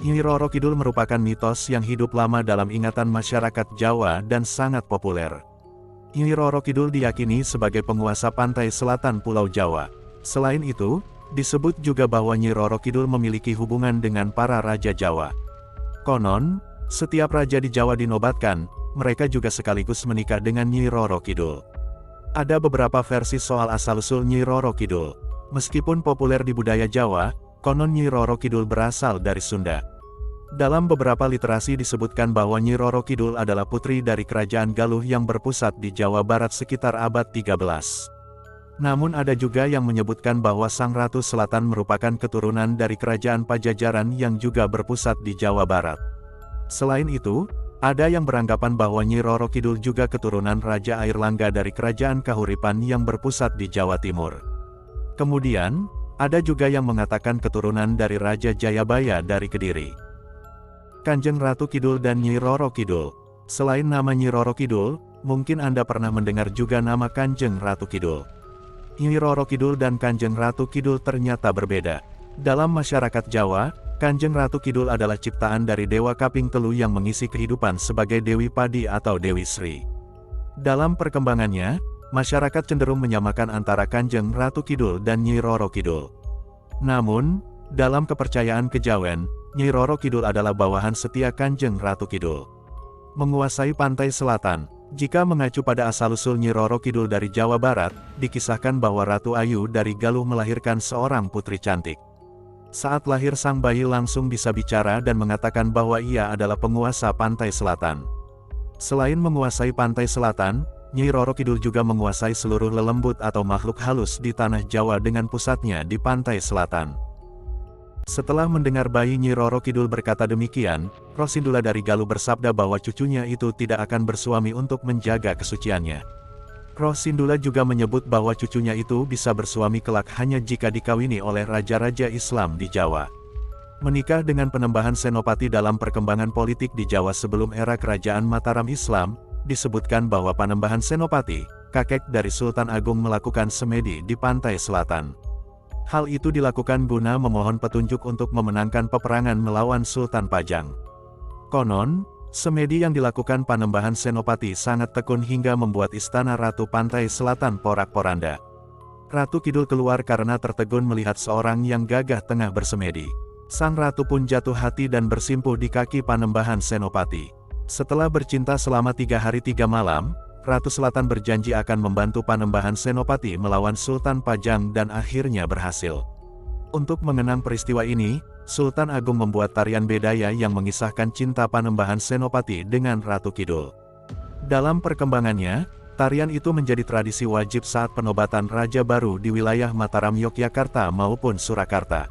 Nyi Roro Kidul merupakan mitos yang hidup lama dalam ingatan masyarakat Jawa dan sangat populer. Nyi Roro Kidul diyakini sebagai penguasa pantai selatan Pulau Jawa. Selain itu, disebut juga bahwa Nyi Roro Kidul memiliki hubungan dengan para raja Jawa. Konon, setiap raja di Jawa dinobatkan, mereka juga sekaligus menikah dengan Nyi Roro Kidul. Ada beberapa versi soal asal-usul Nyi Roro Kidul. Meskipun populer di budaya Jawa, konon Nyi Roro Kidul berasal dari Sunda. Dalam beberapa literasi disebutkan bahwa Nyi Roro Kidul adalah putri dari Kerajaan Galuh yang berpusat di Jawa Barat sekitar abad 13. Namun ada juga yang menyebutkan bahwa Sang Ratu Selatan merupakan keturunan dari Kerajaan Pajajaran yang juga berpusat di Jawa Barat. Selain itu, ada yang beranggapan bahwa Nyi Roro Kidul juga keturunan Raja Airlangga dari Kerajaan Kahuripan yang berpusat di Jawa Timur. Kemudian, ada juga yang mengatakan keturunan dari Raja Jayabaya dari Kediri. Kanjeng Ratu Kidul dan Nyi Roro Kidul. Selain nama Nyi Roro Kidul, mungkin Anda pernah mendengar juga nama Kanjeng Ratu Kidul. Nyi Roro Kidul dan Kanjeng Ratu Kidul ternyata berbeda. Dalam masyarakat Jawa, Kanjeng Ratu Kidul adalah ciptaan dari Dewa Kaping Telu yang mengisi kehidupan sebagai Dewi Padi atau Dewi Sri. Dalam perkembangannya, masyarakat cenderung menyamakan antara Kanjeng Ratu Kidul dan Nyi Roro Kidul. Namun, dalam kepercayaan kejawen, Nyi Roro Kidul adalah bawahan setia Kanjeng Ratu Kidul. Menguasai pantai selatan. Jika mengacu pada asal-usul Nyi Roro Kidul dari Jawa Barat, dikisahkan bahwa Ratu Ayu dari Galuh melahirkan seorang putri cantik. Saat lahir sang bayi langsung bisa bicara dan mengatakan bahwa ia adalah penguasa pantai selatan. Selain menguasai pantai selatan, Nyi Roro Kidul juga menguasai seluruh lelembut atau makhluk halus di tanah Jawa dengan pusatnya di pantai selatan. Setelah mendengar bayi Nyi Roro Kidul berkata demikian, Roh Sindula dari Galuh bersabda bahwa cucunya itu tidak akan bersuami untuk menjaga kesuciannya. Roh Sindula juga menyebut bahwa cucunya itu bisa bersuami kelak hanya jika dikawini oleh raja-raja Islam di Jawa. Menikah dengan Penembahan Senopati dalam perkembangan politik di Jawa sebelum era Kerajaan Mataram Islam, disebutkan bahwa Panembahan Senopati, kakek dari Sultan Agung melakukan semedi di pantai selatan. Hal itu dilakukan guna memohon petunjuk untuk memenangkan peperangan melawan Sultan Pajang. Konon, semedi yang dilakukan Panembahan Senopati sangat tekun hingga membuat istana Ratu Pantai Selatan porak-poranda. Ratu Kidul keluar karena tertegun melihat seorang yang gagah tengah bersemedi. Sang ratu pun jatuh hati dan bersimpuh di kaki Panembahan Senopati. Setelah bercinta selama 3 hari 3 malam, Ratu Selatan berjanji akan membantu Panembahan Senopati melawan Sultan Pajang dan akhirnya berhasil. Untuk mengenang peristiwa ini, Sultan Agung membuat tarian bedaya yang mengisahkan cinta Panembahan Senopati dengan Ratu Kidul. Dalam perkembangannya, tarian itu menjadi tradisi wajib saat penobatan Raja Baru di wilayah Mataram Yogyakarta maupun Surakarta.